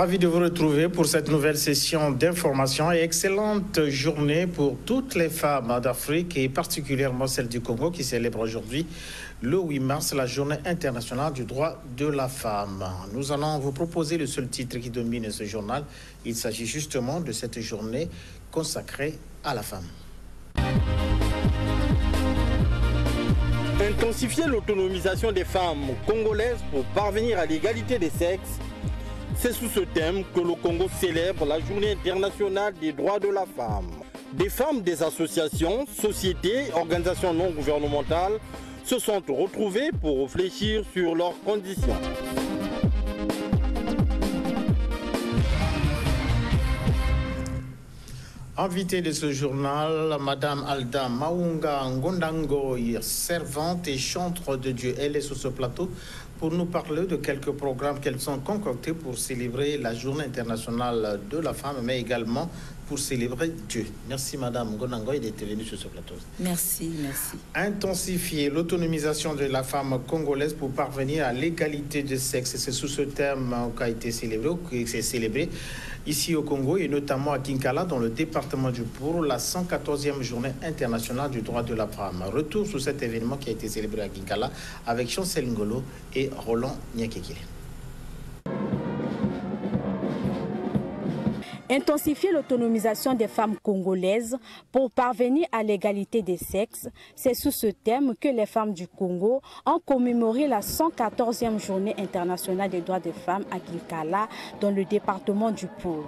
Ravi de vous retrouver pour cette nouvelle session d'information et excellente journée pour toutes les femmes d'Afrique et particulièrement celles du Congo qui célèbrent aujourd'hui le 8 mars, la journée internationale du droit de la femme. Nous allons vous proposer le seul titre qui domine ce journal. Il s'agit justement de cette journée consacrée à la femme. Intensifier l'autonomisation des femmes congolaises pour parvenir à l'égalité des sexes, c'est sous ce thème que le Congo célèbre la Journée internationale des droits de la femme. Des femmes des associations, sociétés, organisations non gouvernementales se sont retrouvées pour réfléchir sur leurs conditions. Invitée de ce journal, Madame Alda Maunga Ngondango, servante et chantre de Dieu. Elle est sur ce plateau pour nous parler de quelques programmes qu'elles sont concoctés pour célébrer la Journée internationale de la femme, mais également pour célébrer Dieu. Merci Madame Ngondango d'être venue sur ce plateau. Merci, merci. Intensifier l'autonomisation de la femme congolaise pour parvenir à l'égalité de sexe. C'est sous ce thème qu'a été célébré ici au Congo et notamment à Kinkala, dans le département du Pour, la 114e journée internationale du droit de la femme. Retour sur cet événement qui a été célébré à Kinkala avec Chancel Ngolo et Roland Nyakekile. Intensifier l'autonomisation des femmes congolaises pour parvenir à l'égalité des sexes, c'est sous ce thème que les femmes du Congo ont commémoré la 114e journée internationale des droits des femmes à Kinkala, dans le département du Pôle.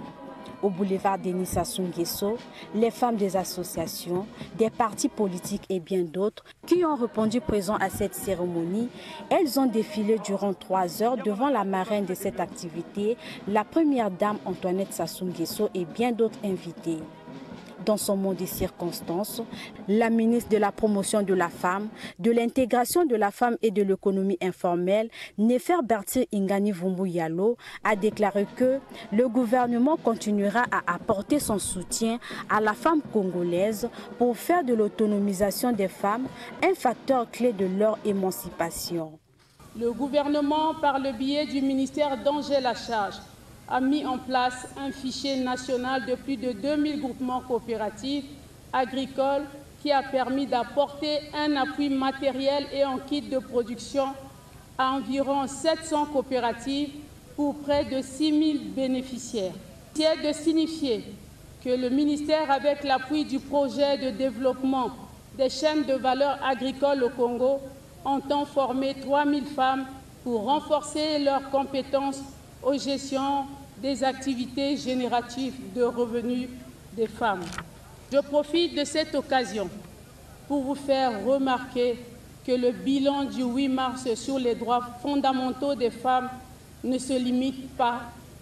Au boulevard Denis Sassou Nguesso, les femmes des associations, des partis politiques et bien d'autres qui ont répondu présents à cette cérémonie, elles ont défilé durant 3 heures devant la marraine de cette activité, la première dame Antoinette Sassou Nguesso et bien d'autres invités. Dans son monde des circonstances, la ministre de la Promotion de la Femme, de l'Intégration de la Femme et de l'Économie informelle, Néfer Bertir Ingani Vumbu-Yalo, a déclaré que le gouvernement continuera à apporter son soutien à la femme congolaise pour faire de l'autonomisation des femmes un facteur clé de leur émancipation. Le gouvernement, par le biais du ministère dont j'ai la charge, a mis en place un fichier national de plus de 2000 groupements coopératifs agricoles qui a permis d'apporter un appui matériel et en kit de production à environ 700 coopératives pour près de 6000 bénéficiaires. C'est de signifier que le ministère, avec l'appui du projet de développement des chaînes de valeur agricole au Congo, entend former 3000 femmes pour renforcer leurs compétences aux gestions des activités génératives de revenus des femmes. Je profite de cette occasion pour vous faire remarquer que le bilan du 8 mars sur les droits fondamentaux des femmes ne se limite pas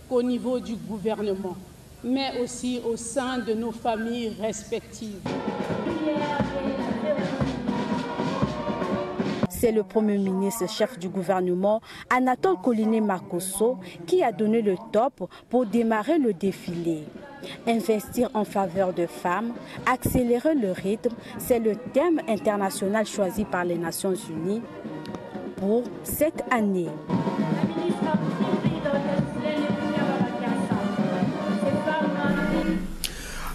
qu'au niveau du gouvernement, mais aussi au sein de nos familles respectives. C'est le Premier ministre, chef du gouvernement, Anatole Koliné Makosso, qui a donné le top pour démarrer le défilé. Investir en faveur de femmes, accélérer le rythme, c'est le thème international choisi par les Nations Unies pour cette année.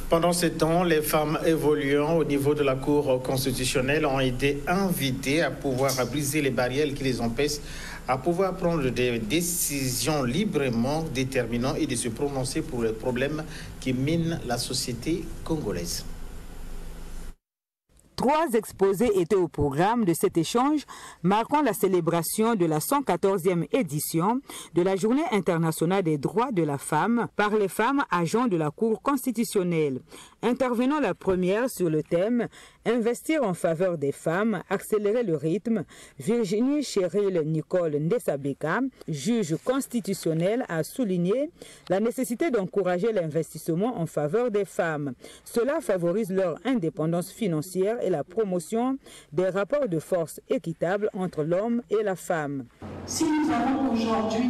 Pendant ce temps, les femmes évoluant au niveau de la Cour constitutionnelle ont été invitées à pouvoir briser les barrières qui les empêchent à pouvoir prendre des décisions librement déterminantes et de se prononcer pour les problèmes qui minent la société congolaise. 3 exposés étaient au programme de cet échange marquant la célébration de la 114e édition de la Journée internationale des droits de la femme par les femmes agents de la Cour constitutionnelle. Intervenant la première sur le thème « Investir en faveur des femmes, accélérer le rythme », Virginie Cheryl Nicole Ndesabeka, juge constitutionnelle, a souligné la nécessité d'encourager l'investissement en faveur des femmes. Cela favorise leur indépendance financière et la promotion des rapports de force équitables entre l'homme et la femme. Si nous avons aujourd'hui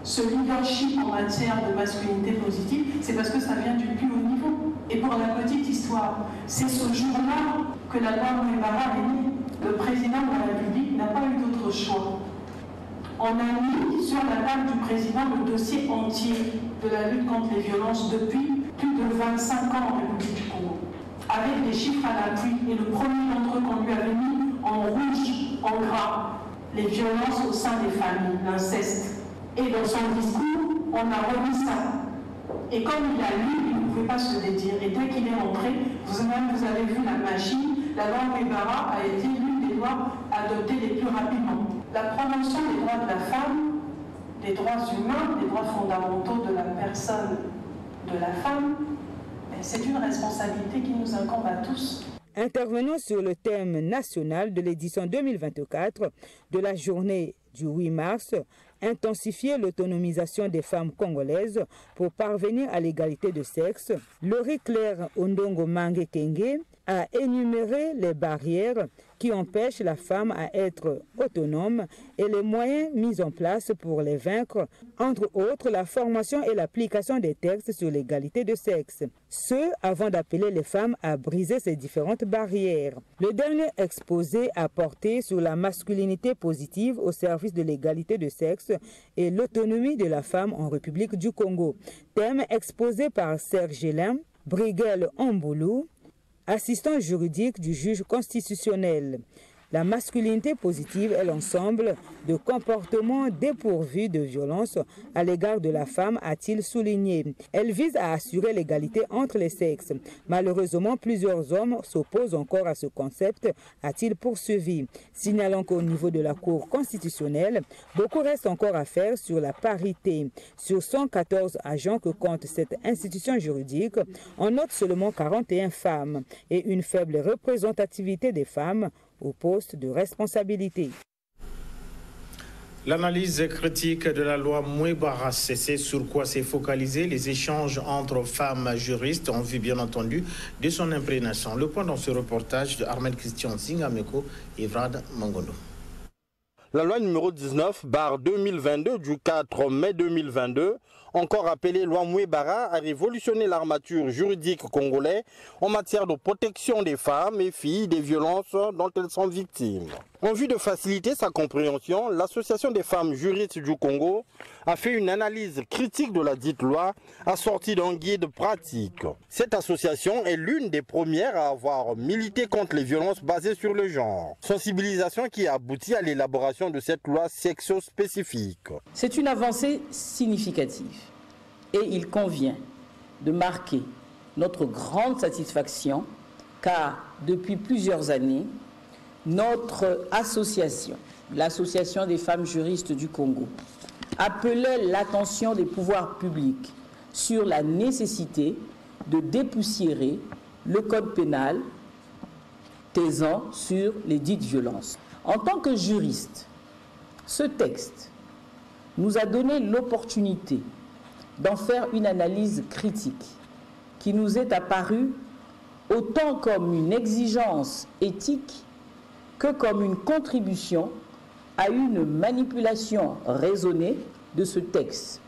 ce leadership en matière de masculinité positive, c'est parce que ça vient du plus haut niveau. Et pour la petite histoire, c'est ce jour-là que la loi Ouémara est née. Le président de la République n'a pas eu d'autre choix. On a mis sur la table du président le dossier entier de la lutte contre les violences depuis plus de 25 ans en République du Congo, avec des chiffres à l'appui. Et le premier d'entre eux qu'on lui avait mis en rouge, en gras, les violences au sein des familles, l'inceste. Et dans son discours, on a remis ça. Et comme il a lu, il ne pouvait pas se dédire. Et dès qu'il est rentré, vous avez vu la machine, la loi Mwebara a été l'une des lois adoptées les plus rapidement. La promotion des droits de la femme, des droits humains, des droits fondamentaux de la personne, de la femme, c'est une responsabilité qui nous incombe à tous. Intervenant sur le thème national de l'édition 2024 de la journée du 8 mars, intensifier l'autonomisation des femmes congolaises pour parvenir à l'égalité de sexe, Laurie Claire Ondongo Mange Kenge a énuméré les barrières qui empêchent la femme à être autonome et les moyens mis en place pour les vaincre, entre autres la formation et l'application des textes sur l'égalité de sexe. Ce, avant d'appeler les femmes à briser ces différentes barrières. Le dernier exposé a porté sur la masculinité positive au service de l'égalité de sexe et l'autonomie de la femme en République du Congo. Thème exposé par Serge Gélin, Briguel Amboulou, assistant juridique du juge constitutionnel. La masculinité positive est l'ensemble de comportements dépourvus de violence à l'égard de la femme, a-t-il souligné. Elle vise à assurer l'égalité entre les sexes. Malheureusement, plusieurs hommes s'opposent encore à ce concept, a-t-il poursuivi, signalant qu'au niveau de la Cour constitutionnelle, beaucoup reste encore à faire sur la parité. Sur 114 agents que compte cette institution juridique, on note seulement 41 femmes et une faible représentativité des femmes au poste de responsabilité. L'analyse critique de la loi Mwebara, c'est sur quoi s'est focalisé les échanges entre femmes juristes en vue bien entendu de son imprégnation. Le point dans ce reportage de Armel Christian Zingameko et Vrad Mangondo. La loi numéro 19/2022 du 4 mai 2022, encore appelée loi Mwebara, a révolutionné l'armature juridique congolaise en matière de protection des femmes et filles des violences dont elles sont victimes. En vue de faciliter sa compréhension, l'Association des femmes juristes du Congo a fait une analyse critique de la dite loi assortie d'un guide pratique. Cette association est l'une des premières à avoir milité contre les violences basées sur le genre. Sensibilisation qui a abouti à l'élaboration de cette loi sexo-spécifique. C'est une avancée significative et il convient de marquer notre grande satisfaction car depuis plusieurs années, notre association, l'Association des femmes juristes du Congo, appelait l'attention des pouvoirs publics sur la nécessité de dépoussiérer le code pénal taisant sur les dites violences. En tant que juriste, ce texte nous a donné l'opportunité d'en faire une analyse critique qui nous est apparue autant comme une exigence éthique que comme une contribution à une manipulation raisonnée de ce texte.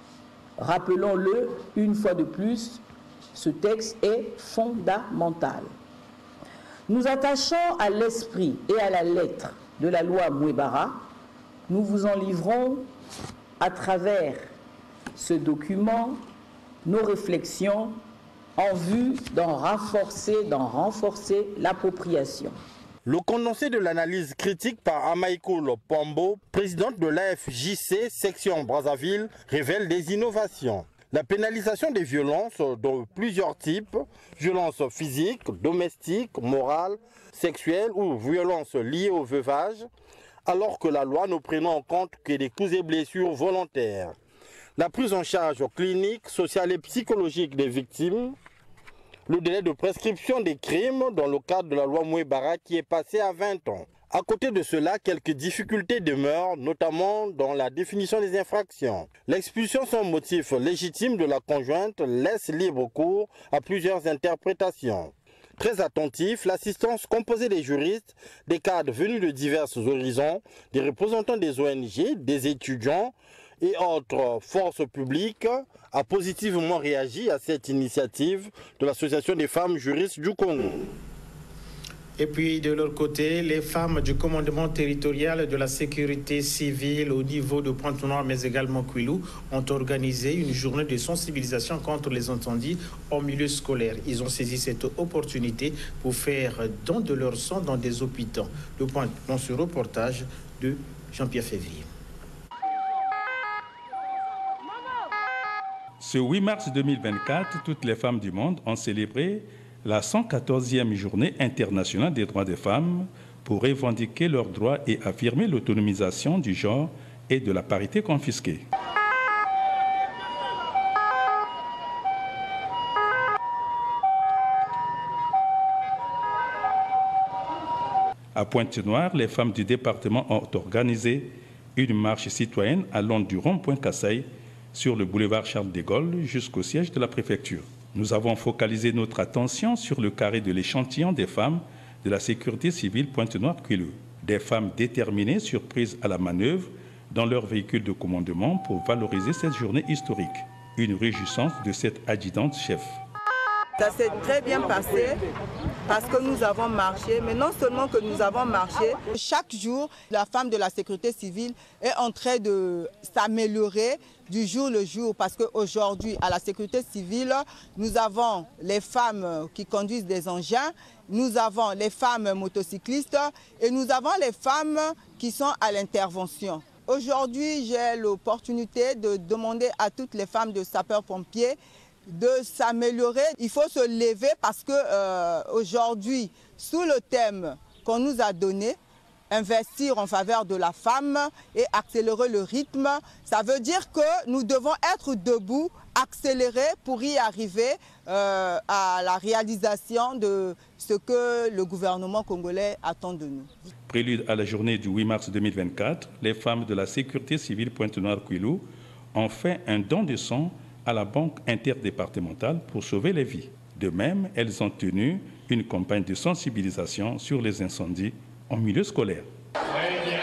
Rappelons-le une fois de plus, ce texte est fondamental. Nous attachant à l'esprit et à la lettre de la loi Mwebara, nous vous en livrons à travers ce document nos réflexions en vue d'en renforcer l'appropriation. Le condensé de l'analyse critique par Amaïko Lopombo, présidente de l'AFJC, section Brazzaville, révèle des innovations. La pénalisation des violences de plusieurs types, violences physiques, domestiques, morales, sexuelles ou violences liées au veuvage, alors que la loi ne prenant en compte que des coups et blessures volontaires. La prise en charge clinique, sociale et psychologique des victimes, le délai de prescription des crimes dans le cadre de la loi Mwebara qui est passé à 20 ans. À côté de cela, quelques difficultés demeurent, notamment dans la définition des infractions. L'expulsion sans motif légitime de la conjointe laisse libre cours à plusieurs interprétations. Très attentif, l'assistance composée des juristes, des cadres venus de divers horizons, des représentants des ONG, des étudiants et autres forces publiques a positivement réagi à cette initiative de l'Association des femmes juristes du Congo. Et puis de leur côté, les femmes du commandement territorial de la sécurité civile au niveau de Pointe-Noire, mais également Kouilou, ont organisé une journée de sensibilisation contre les incendies en milieu scolaire. Ils ont saisi cette opportunité pour faire don de leur sang dans des hôpitaux. Le point dans ce reportage de Jean-Pierre Février. Ce 8 mars 2024, toutes les femmes du monde ont célébré la 114e journée internationale des droits des femmes pour revendiquer leurs droits et affirmer l'autonomisation du genre et de la parité confisquée. À Pointe-Noire, les femmes du département ont organisé une marche citoyenne allant du rond-point Kassai sur le boulevard Charles de Gaulle jusqu'au siège de la préfecture. Nous avons focalisé notre attention sur le carré de l'échantillon des femmes de la sécurité civile Pointe-Noire-Kouilou. Des femmes déterminées, surprises à la manœuvre dans leur véhicule de commandement pour valoriser cette journée historique. Une réjouissance de cette adjudante chef. Ça s'est très bien passé parce que nous avons marché, mais non seulement que nous avons marché, chaque jour, la femme de la sécurité civile est en train de s'améliorer du jour le jour parce qu'aujourd'hui, à la sécurité civile, nous avons les femmes qui conduisent des engins, nous avons les femmes motocyclistes et nous avons les femmes qui sont à l'intervention. Aujourd'hui, j'ai l'opportunité de demander à toutes les femmes de sapeurs-pompiers de s'améliorer. Il faut se lever parce que aujourd'hui, sous le thème qu'on nous a donné, investir en faveur de la femme et accélérer le rythme, ça veut dire que nous devons être debout, accélérer pour y arriver à la réalisation de ce que le gouvernement congolais attend de nous. Prélude à la journée du 8 mars 2024, les femmes de la sécurité civile Pointe-Noire-Kouilou ont fait un don de sang à la banque interdépartementale pour sauver les vies. De même, elles ont tenu une campagne de sensibilisation sur les incendies en milieu scolaire. Très bien.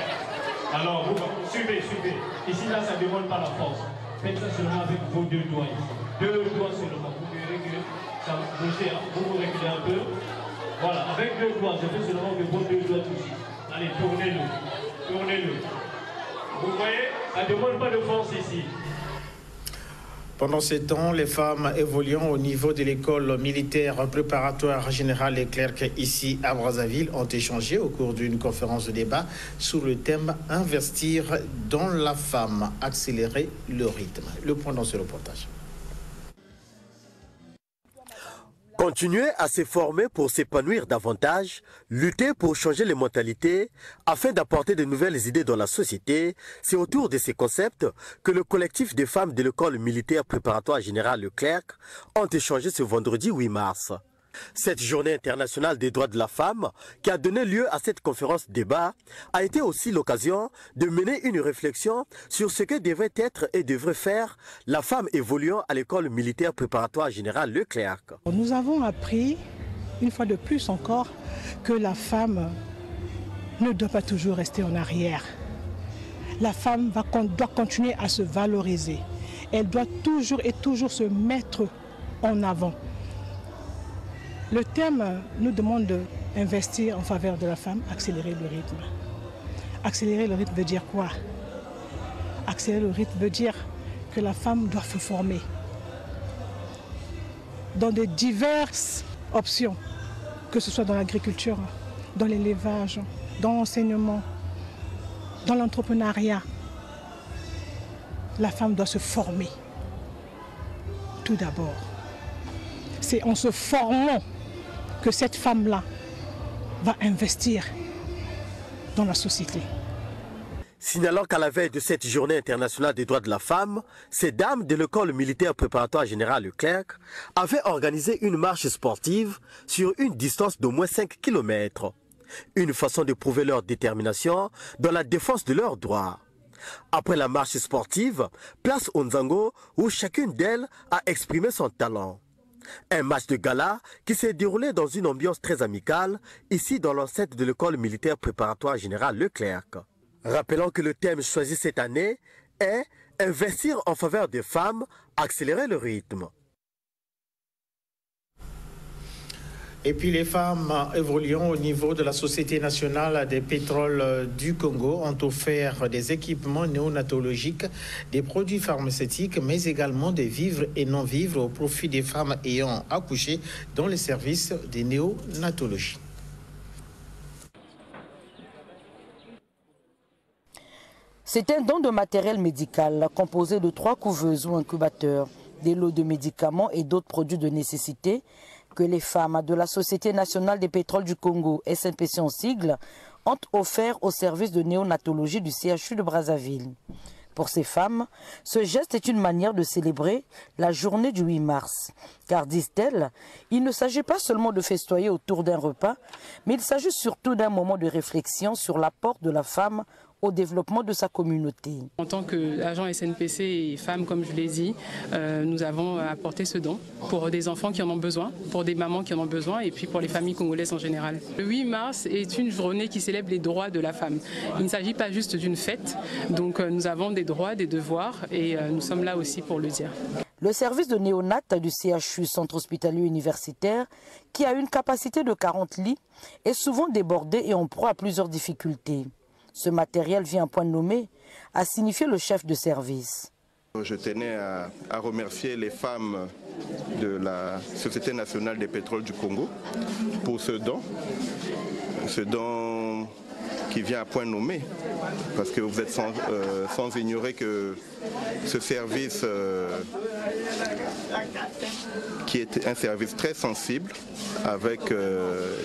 Alors, vous suivez. Ici, là, ça ne demande pas la force. Faites ça seulement avec vos deux doigts. Deux doigts seulement. Vous verrez que ça bouge. Vous reculez un peu. Voilà, avec deux doigts. Je fais seulement avec vos deux doigts aussi. Allez, tournez-le. Vous voyez, ça ne demande pas de force ici. Pendant ce temps, les femmes évoluant au niveau de l'école militaire préparatoire générale Leclerc ici à Brazzaville ont échangé au cours d'une conférence de débat sur le thème « Investir dans la femme, accélérer le rythme ». Le point dans ce reportage. Continuer à se former pour s'épanouir davantage, lutter pour changer les mentalités afin d'apporter de nouvelles idées dans la société, c'est autour de ces concepts que le collectif des femmes de l'école militaire préparatoire générale Leclerc ont échangé ce vendredi 8 mars. Cette journée internationale des droits de la femme, qui a donné lieu à cette conférence débat, a été aussi l'occasion de mener une réflexion sur ce que devrait être et devrait faire la femme évoluant à l'école militaire préparatoire générale Leclerc. Nous avons appris, une fois de plus encore, que la femme ne doit pas toujours rester en arrière. La femme doit continuer à se valoriser. Elle doit toujours se mettre en avant. Le thème nous demande d'investir en faveur de la femme, accélérer le rythme. Accélérer le rythme veut dire quoi? Accélérer le rythme veut dire que la femme doit se former dans de diverses options, que ce soit dans l'agriculture, dans l'élevage, dans l'enseignement, dans l'entrepreneuriat. La femme doit se former, tout d'abord. C'est en se formant que cette femme-là va investir dans la société. Signalant qu'à la veille de cette journée internationale des droits de la femme, ces dames de l'école militaire préparatoire générale Leclerc avaient organisé une marche sportive sur une distance d'au moins 5 km. Une façon de prouver leur détermination dans la défense de leurs droits. Après la marche sportive, place au Nzango où chacune d'elles a exprimé son talent. Un match de gala qui s'est déroulé dans une ambiance très amicale, ici dans l'enceinte de l'école militaire préparatoire générale Leclerc. Rappelons que le thème choisi cette année est « Investir en faveur des femmes, accélérer le rythme ». Et puis les femmes évoluant au niveau de la Société nationale des pétroles du Congo ont offert des équipements néonatologiques, des produits pharmaceutiques, mais également des vivres et non-vivres au profit des femmes ayant accouché dans les services des néonatologies. C'est un don de matériel médical composé de 3 couveuses ou incubateurs, des lots de médicaments et d'autres produits de nécessité que les femmes de la Société nationale des pétroles du Congo, SNPC en sigle, ont offert au service de néonatologie du CHU de Brazzaville. Pour ces femmes, ce geste est une manière de célébrer la journée du 8 mars. Car, disent-elles, il ne s'agit pas seulement de festoyer autour d'un repas, mais il s'agit surtout d'un moment de réflexion sur l'apport de la femme au développement de sa communauté. En tant qu'agent SNPC et femmes, comme je l'ai dit, nous avons apporté ce don pour des enfants qui en ont besoin, pour des mamans qui en ont besoin et puis pour les familles congolaises en général. Le 8 mars est une journée qui célèbre les droits de la femme. Il ne s'agit pas juste d'une fête, donc nous avons des droits, des devoirs et nous sommes là aussi pour le dire. Le service de néonat du CHU, Centre hospitalier universitaire, qui a une capacité de 40 lits, est souvent débordé et en proie à plusieurs difficultés. Ce matériel vient à point nommé, a signifié le chef de service. Je tenais à remercier les femmes de la Société nationale des pétroles du Congo pour ce don qui vient à point nommé, parce que vous êtes sans ignorer que ce service, qui est un service très sensible, avec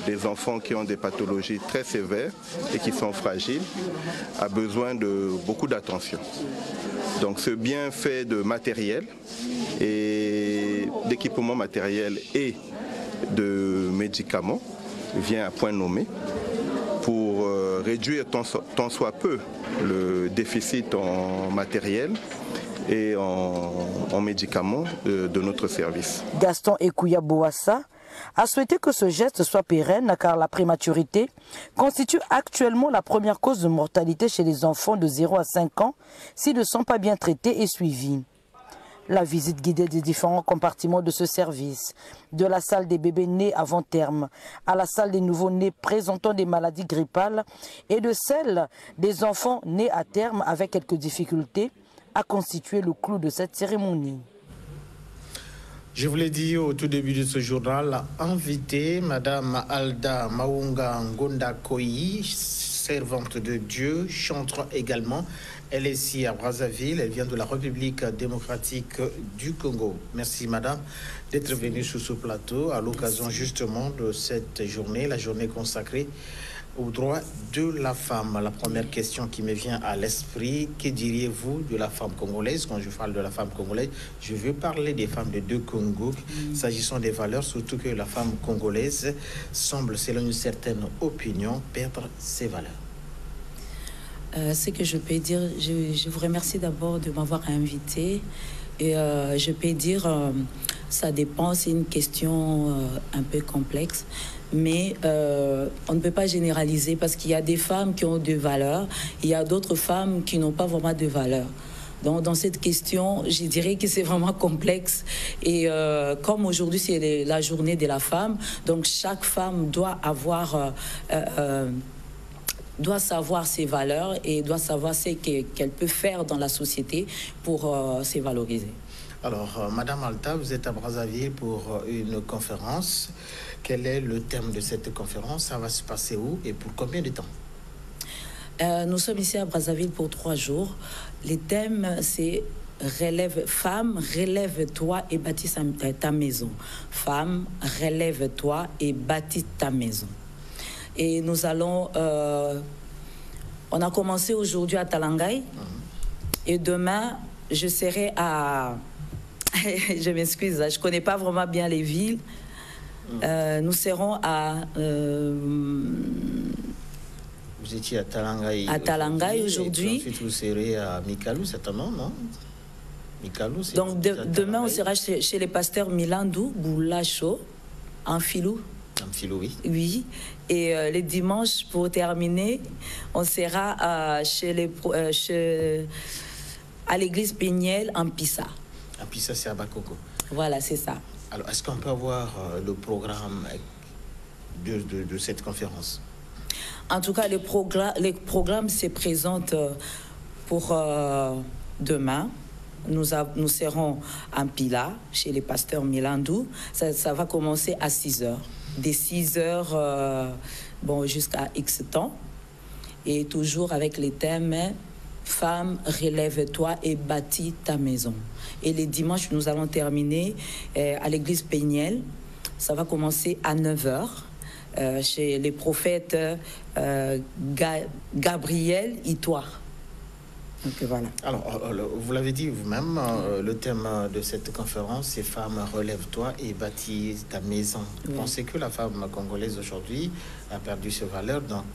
des enfants qui ont des pathologies très sévères et qui sont fragiles, a besoin de beaucoup d'attention. Donc ce bienfait de matériel et d'équipement matériel et de médicaments vient à point nommé pour réduire tant soit peu le déficit en matériel et en médicaments de notre service. Gaston Ekouya Boassa a souhaité que ce geste soit pérenne car la prématurité constitue actuellement la première cause de mortalité chez les enfants de 0 à 5 ans s'ils ne sont pas bien traités et suivis. La visite guidée des différents compartiments de ce service, de la salle des bébés nés avant terme à la salle des nouveau-nés présentant des maladies grippales et de celle des enfants nés à terme avec quelques difficultés, a constitué le clou de cette cérémonie. Je vous l'ai dit au tout début de ce journal, invité Madame Alda Maunga Ngonda Koyi, servante de Dieu, chantre également. Elle est ici à Brazzaville, elle vient de la République démocratique du Congo. Merci Madame d'être venue sur ce plateau à l'occasion justement de cette journée, la journée consacrée aux droits de la femme. La première question qui me vient à l'esprit, que diriez-vous de la femme congolaise? Quand je parle de la femme congolaise, je veux parler des femmes des deux Congos, s'agissant des valeurs, surtout que la femme congolaise semble, selon une certaine opinion, perdre ses valeurs. Ce que je peux dire, je vous remercie d'abord de m'avoir invité. Et je peux dire, ça dépend, c'est une question un peu complexe. Mais on ne peut pas généraliser parce qu'il y a des femmes qui ont de valeurs, il y a d'autres femmes qui n'ont pas vraiment de valeur. Donc dans cette question, je dirais que c'est vraiment complexe. Et comme aujourd'hui c'est la journée de la femme, donc chaque femme doit avoir... doit savoir ses valeurs et doit savoir ce qu'elle peut faire dans la société pour se valoriser. Alors, Madame Alta, vous êtes à Brazzaville pour une conférence. Quel est le thème de cette conférence? Ça va se passer où et pour combien de temps? Nous sommes ici à Brazzaville pour 3 jours. Le thème, c'est Femme, relève-toi et bâtis ta maison. Femme, relève-toi et bâtis ta maison. Et nous allons... on a commencé aujourd'hui à Talangai. Et demain, je serai à... je m'excuse, je ne connais pas vraiment bien les villes. Nous serons à... Vous étiez à Talangai. À Talangai aujourd'hui. Ensuite, vous serez à Mikalou, certainement, non? Mikalou, c'est... Donc, demain, on sera chez les pasteurs Milandou, Boulacho, Amphilou. Amphilou, oui. Oui. Et le dimanche, pour terminer, on sera à l'église Péniel en Pissa. En Pissa, c'est à Bakoko. Voilà, c'est ça. Alors, est-ce qu'on peut avoir le programme de cette conférence? En tout cas, les programmes se présentent pour demain. Nous serons en Pila, chez les pasteurs Milandou. Ça va commencer à 6 heures. Dès 6 heures jusqu'à X temps. Et toujours avec les thèmes « Femme, relève-toi et bâtis ta maison ». Et les dimanches, nous allons terminer à l'église Péniel. Ça va commencer à 9 heures. Chez les prophètes Gabriel Itoire. Donc voilà. Alors, vous l'avez dit vous-même, le thème de cette conférence, c'est « Femme, relève-toi et bâtis ta maison ». Vous pensez que la femme congolaise aujourd'hui a perdu ses valeurs, donc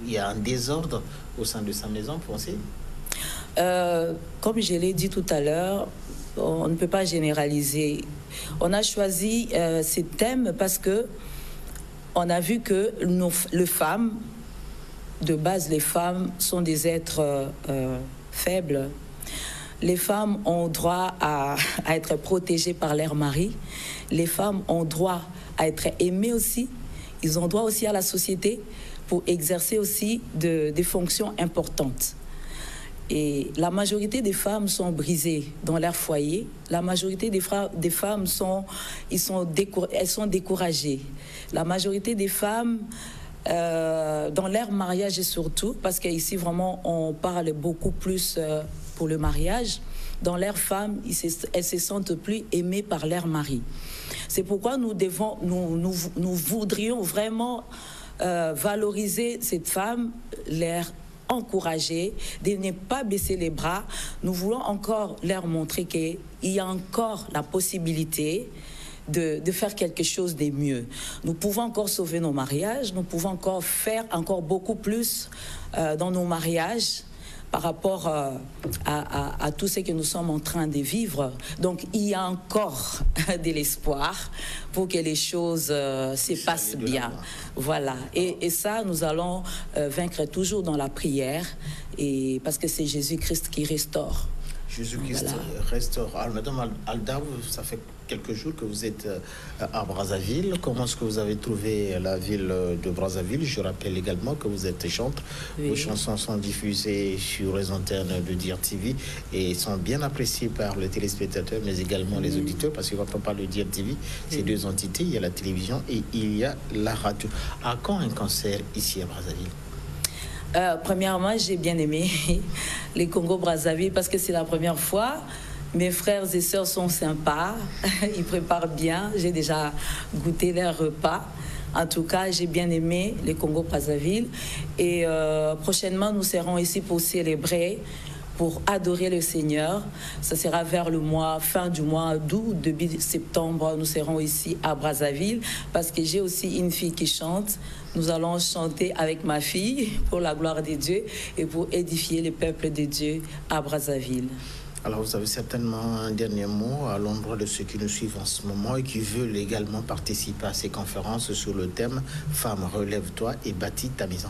il y a un désordre au sein de sa maison, pensez? Comme je l'ai dit tout à l'heure, on ne peut pas généraliser. On a choisi ces thèmes parce que on a vu que les femmes, de base, les femmes sont des êtres faibles. Les femmes ont droit à être protégées par leur mari. Les femmes ont droit à être aimées aussi. Ils ont droit aussi à la société pour exercer aussi des fonctions importantes. Et la majorité des femmes sont brisées dans leur foyer. La majorité des femmes sont découragées. La majorité des femmes, dans leur mariage surtout, parce qu'ici vraiment on parle beaucoup plus pour le mariage, dans leurs femmes, elles se sentent plus aimées par leur mari. C'est pourquoi nous voudrions vraiment valoriser cette femme, leur encourager, de ne pas baisser les bras. Nous voulons encore leur montrer qu'il y a encore la possibilité de faire quelque chose de mieux. Nous pouvons encore sauver nos mariages, nous pouvons encore faire encore beaucoup plus dans nos mariages par rapport à tout ce que nous sommes en train de vivre. Donc il y a encore de l'espoir pour que les choses se passent bien. Voilà. Et ça, nous allons vaincre toujours dans la prière, et parce que c'est Jésus-Christ qui restaure. Jésus-Christ restaure. Alors, Madame Alda, ça fait quelques jours que vous êtes à Brazzaville. Comment est-ce que vous avez trouvé la ville de Brazzaville? Je rappelle également que vous êtes chantre. Oui. Vos chansons sont diffusées sur les antennes de Dire TV et sont bien appréciées par les téléspectateurs, mais également les auditeurs, parce que quand on parle de Dire TV, c'est deux entités. Il y a la télévision et il y a la radio. À quand un concert ici à Brazzaville? Premièrement, j'ai bien aimé les Congo-Brazzaville parce que c'est la première fois. Mes frères et sœurs sont sympas, ils préparent bien. J'ai déjà goûté leur repas. En tout cas, j'ai bien aimé les Congo-Brazzaville. Et prochainement, nous serons ici pour célébrer, pour adorer le Seigneur. Ça sera vers le fin du mois d'août, début septembre. Nous serons ici à Brazzaville parce que j'ai aussi une fille qui chante. Nous allons chanter avec ma fille pour la gloire de Dieu et pour édifier le peuple de Dieu à Brazzaville. Alors, vous avez certainement un dernier mot à l'endroit de ceux qui nous suivent en ce moment et qui veulent également participer à ces conférences sur le thème « Femme, relève-toi et bâtis ta maison ».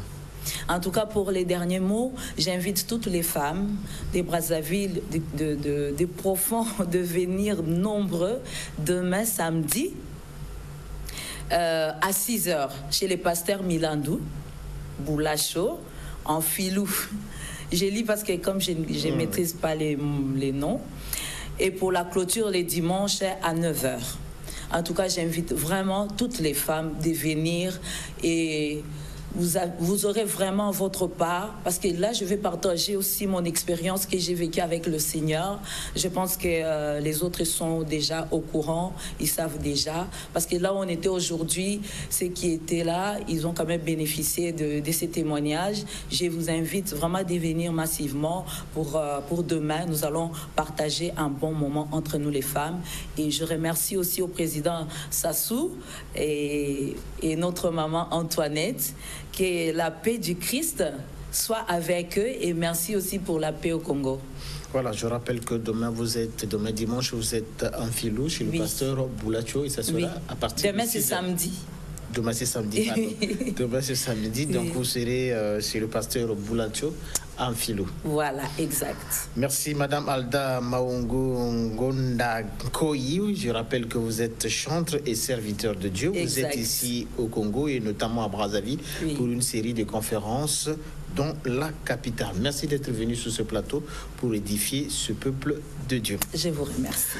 En tout cas, pour les derniers mots, j'invite toutes les femmes des Brazzaville, des profonds, de venir nombreux demain samedi à 6 heures chez les pasteurs Milandou, Boulacho, en filou. Je lis parce que comme je ne maîtrise pas les noms. Et pour la clôture les dimanches à 9 heures. En tout cas, j'invite vraiment toutes les femmes de venir et vous aurez vraiment votre part, parce que là, je vais partager aussi mon expérience que j'ai vécue avec le Seigneur. Je pense que les autres sont déjà au courant, ils savent déjà, parce que là où on était aujourd'hui, ceux qui étaient là, ils ont quand même bénéficié de ces témoignages. Je vous invite vraiment à venir massivement pour demain. Nous allons partager un bon moment entre nous les femmes. Et je remercie aussi au président Sassou et notre maman Antoinette, que la paix du Christ soit avec eux, et merci aussi pour la paix au Congo. Voilà, je rappelle que demain dimanche, vous êtes en filou chez le pasteur Boulacho, et ça sera à partir de c'est samedi. Demain c'est samedi, pardon. Demain c'est samedi, donc vous serez chez le pasteur Boulacho en philo. Voilà, exact. Merci Madame Alda Maungo Ngonda Koyi. Je rappelle que vous êtes chantre et serviteur de Dieu. Vous êtes ici au Congo et notamment à Brazzaville pour une série de conférences dans la capitale. Merci d'être venu sur ce plateau pour édifier ce peuple de Dieu. Je vous remercie.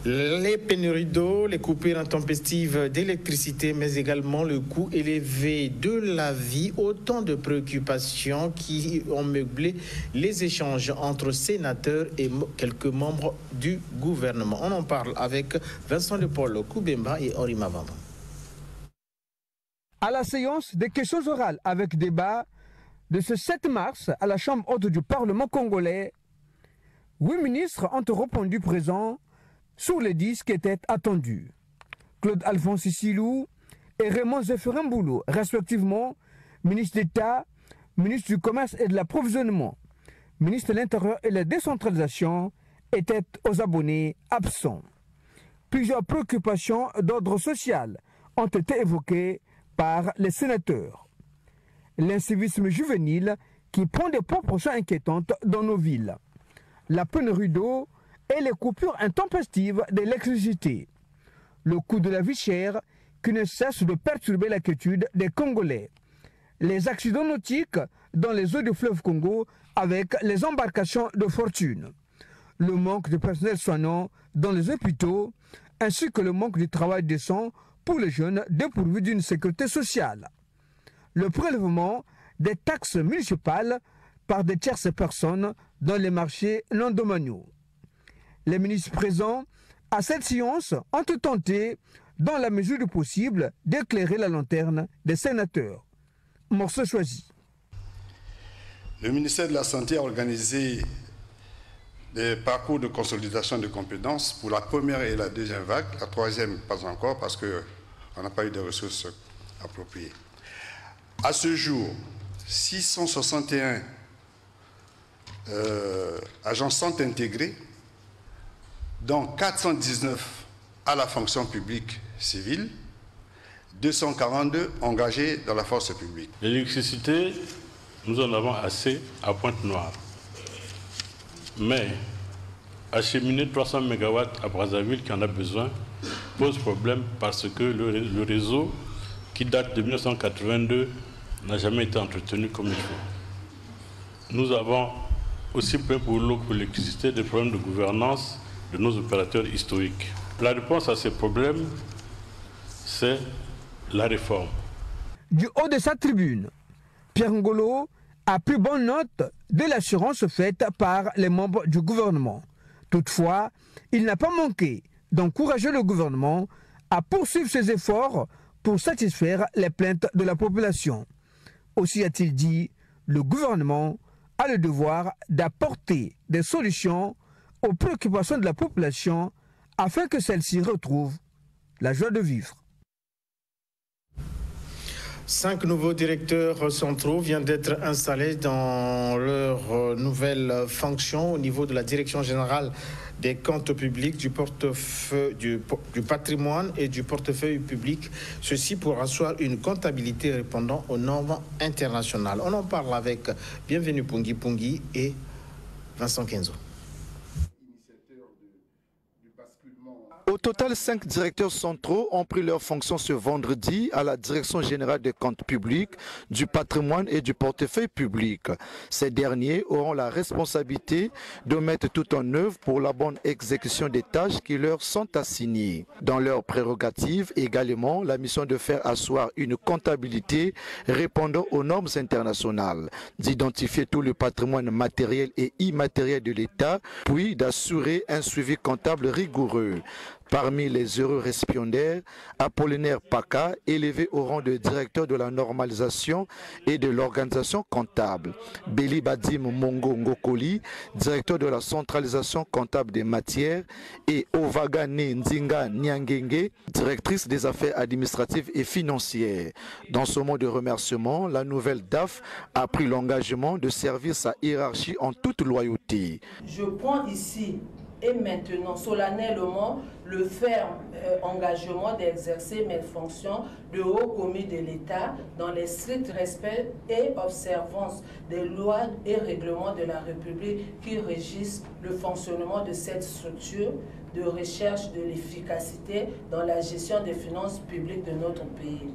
Les pénuries d'eau, les coupures intempestives d'électricité, mais également le coût élevé de la vie, autant de préoccupations qui ont meublé les échanges entre sénateurs et quelques membres du gouvernement. On en parle avec Vincent de Paul Koubemba et Henri Mavamba. À la séance des questions orales avec débat de ce 7 mars à la Chambre haute du Parlement congolais, 8 ministres ont répondu présents sur les 10 qui étaient attendus. Claude Alphonse Silou et Raymond Zéphirin Boulou, respectivement ministre d'État, ministre du Commerce et de l'Approvisionnement, ministre de l'Intérieur et de la Décentralisation, étaient aux abonnés absents. Plusieurs préoccupations d'ordre social ont été évoquées par les sénateurs. L'incivisme juvénile qui prend des proportions inquiétantes dans nos villes, la pénurie d'eau et les coupures intempestives d'électricité, le coût de la vie chère qui ne cesse de perturber la quiétude des Congolais, les accidents nautiques dans les eaux du fleuve Congo avec les embarcations de fortune, le manque de personnel soignant dans les hôpitaux, ainsi que le manque de travail décent pour les jeunes dépourvus d'une sécurité sociale. Le prélèvement des taxes municipales par des tierces personnes dans les marchés non domaniaux. Les ministres présents à cette séance ont tenté, dans la mesure du possible, d'éclairer la lanterne des sénateurs. Morceau choisi. Le ministère de la Santé a organisé des parcours de consolidation de compétences pour la première et la deuxième vague, la troisième pas encore parce qu'on n'a pas eu de ressources appropriées. À ce jour, 661 agents sont intégrés, dont 419 à la fonction publique civile, 242 engagés dans la force publique. L'électricité, nous en avons assez à Pointe-Noire. Mais acheminer 300 MW à Brazzaville qui en a besoin pose problème parce que le réseau qui date de 1982 n'a jamais été entretenu comme il faut. Nous avons aussi plein pour l'eau, pour l'électricité, des problèmes de gouvernance de nos opérateurs historiques. La réponse à ces problèmes, c'est la réforme. Du haut de sa tribune, Pierre Ngolo a pris bonne note de l'assurance faite par les membres du gouvernement. Toutefois, il n'a pas manqué d'encourager le gouvernement à poursuivre ses efforts pour satisfaire les plaintes de la population. Aussi a-t-il dit, le gouvernement a le devoir d'apporter des solutions aux préoccupations de la population afin que celle-ci retrouve la joie de vivre. 5 nouveaux directeurs centraux viennent d'être installés dans leurs nouvelles fonctions au niveau de la direction générale des comptes publics, du portefeuille, du patrimoine et du portefeuille public. Ceci pour asseoir une comptabilité répondant aux normes internationales. On en parle avec Bienvenue Pungi Pungi et Vincent Kenzo. Au total, 5 directeurs centraux ont pris leurs fonctions ce vendredi à la Direction générale des comptes publics, du patrimoine et du portefeuille public. Ces derniers auront la responsabilité de mettre tout en œuvre pour la bonne exécution des tâches qui leur sont assignées. Dans leurs prérogatives, également, la mission de faire asseoir une comptabilité répondant aux normes internationales, d'identifier tout le patrimoine matériel et immatériel de l'État, puis d'assurer un suivi comptable rigoureux. Parmi les heureux récipiendaires, Apollinaire Paka, élevé au rang de directeur de la normalisation et de l'organisation comptable. Beli Badim Mongo Ngokoli, directeur de la centralisation comptable des matières. Et Ovagane Nzinga Nyangenge, directrice des affaires administratives et financières. Dans ce mot de remerciement, la nouvelle DAF a pris l'engagement de servir sa hiérarchie en toute loyauté. Je prends ici et maintenant solennellement le ferme engagement d'exercer mes fonctions de haut commis de l'État dans les stricts respect et observance des lois et règlements de la République qui régissent le fonctionnement de cette structure de recherche de l'efficacité dans la gestion des finances publiques de notre pays.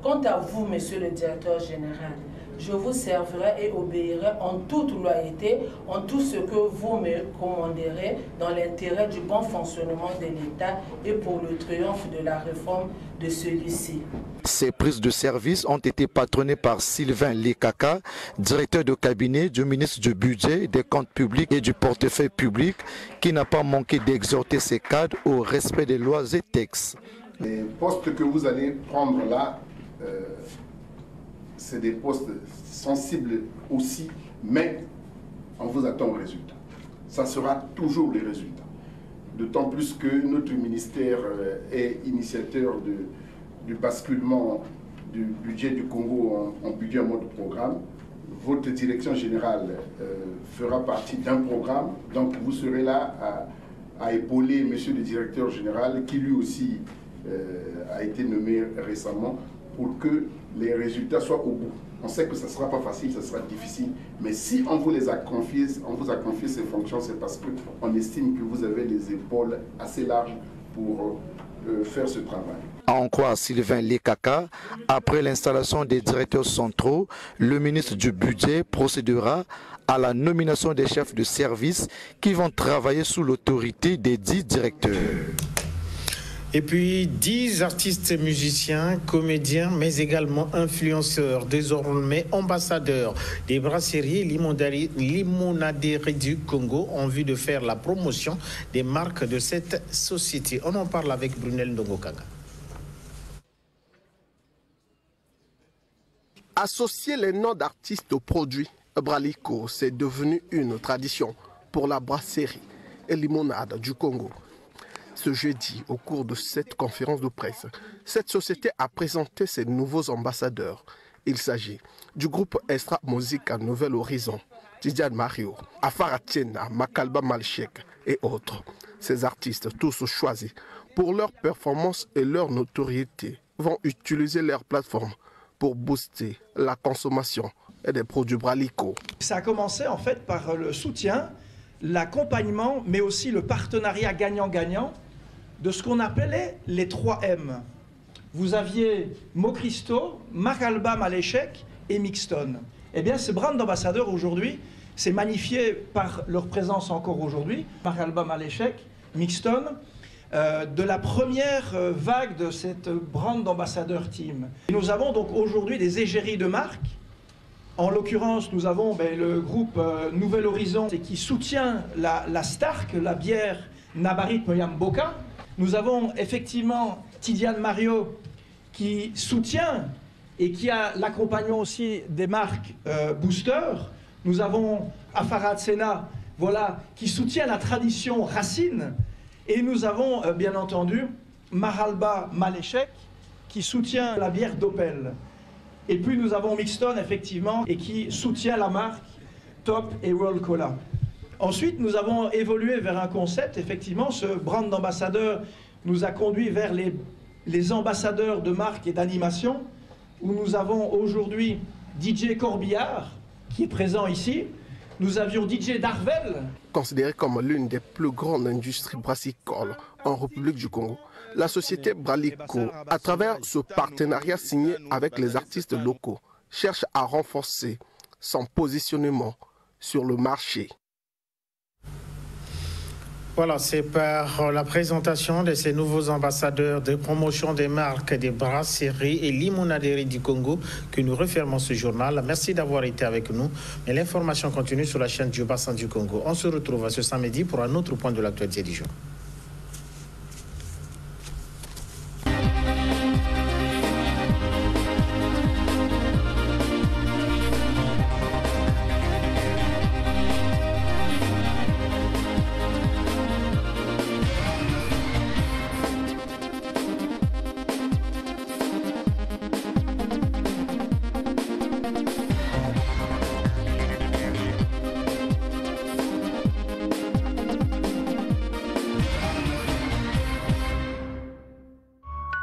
Quant à vous, Monsieur le Directeur Général, je vous servirai et obéirai en toute loyauté, en tout ce que vous me commanderez dans l'intérêt du bon fonctionnement de l'État et pour le triomphe de la réforme de celui-ci. Ces prises de service ont été patronnées par Sylvain Lekaka, directeur de cabinet du ministre du Budget, des Comptes publics et du Portefeuille public, qui n'a pas manqué d'exhorter ses cadres au respect des lois et textes. Les postes que vous allez prendre là, c'est des postes sensibles aussi, mais on vous attend au résultat. Ça sera toujours les résultats. D'autant plus que notre ministère est initiateur du basculement du budget du Congo en budget en mode programme. Votre direction générale fera partie d'un programme, donc vous serez là à épauler monsieur le directeur général qui lui aussi a été nommé récemment pour que les résultats soient au bout. On sait que ça ne sera pas facile, ça sera difficile, mais si on vous a confié ces fonctions, c'est parce qu'on estime que vous avez les épaules assez larges pour faire ce travail. À en croire Sylvain Lekaka, après l'installation des directeurs centraux, le ministre du Budget procédera à la nomination des chefs de service qui vont travailler sous l'autorité des 10 directeurs. Et puis 10 artistes musiciens, comédiens, mais également influenceurs, désormais ambassadeurs des brasseries Limonaderie du Congo en vue de faire la promotion des marques de cette société. On en parle avec Brunel Ndongokanga. Associer les noms d'artistes aux produits Bralico, c'est devenu une tradition pour la brasserie et limonade du Congo. Ce jeudi, au cours de cette conférence de presse, cette société a présenté ses nouveaux ambassadeurs. Il s'agit du groupe Extra Musique à Nouvel Horizon, Tidiane Mario, Afara Tiena, Makalba Malchek et autres. Ces artistes, tous choisis pour leur performance et leur notoriété, vont utiliser leur plateforme pour booster la consommation et des produits Bralico. Ça a commencé en fait par le soutien, l'accompagnement, mais aussi le partenariat gagnant-gagnant de ce qu'on appelait les 3M. Vous aviez Mocristo, Makalba Malechek et Mixton. Eh bien, ces brands d'ambassadeurs aujourd'hui, c'est magnifié par leur présence encore aujourd'hui. Makalba Malechek, Mixton, de la première vague de cette brand d'ambassadeur team. Et nous avons donc aujourd'hui des égéries de marque. En l'occurrence, nous avons le groupe Nouvel Horizon qui soutient la Stark, la bière Nabarit Moyamboka. Nous avons effectivement Tidiane Mario qui soutient et qui a l'accompagnement aussi des marques Booster. Nous avons Afara Tsena, voilà, qui soutient la tradition racine. Et nous avons bien entendu Mahalba Malechek qui soutient la bière d'Opel. Et puis nous avons Mixton effectivement et qui soutient la marque Top et World Cola. Ensuite, nous avons évolué vers un concept, effectivement, ce brand d'ambassadeur nous a conduit vers les ambassadeurs de marque et d'animation, où nous avons aujourd'hui DJ Corbillard, qui est présent ici. Nous avions DJ Darvel. Considérée comme l'une des plus grandes industries brassicoles en République du Congo, la société Bralico, à travers ce partenariat signé avec les artistes locaux, cherche à renforcer son positionnement sur le marché. Voilà, c'est par la présentation de ces nouveaux ambassadeurs de promotion des marques des brasseries et limonaderies du Congo que nous refermons ce journal. Merci d'avoir été avec nous. Mais l'information continue sur la chaîne du Bassin du Congo. On se retrouve ce samedi pour un autre point de l'actualité du jour.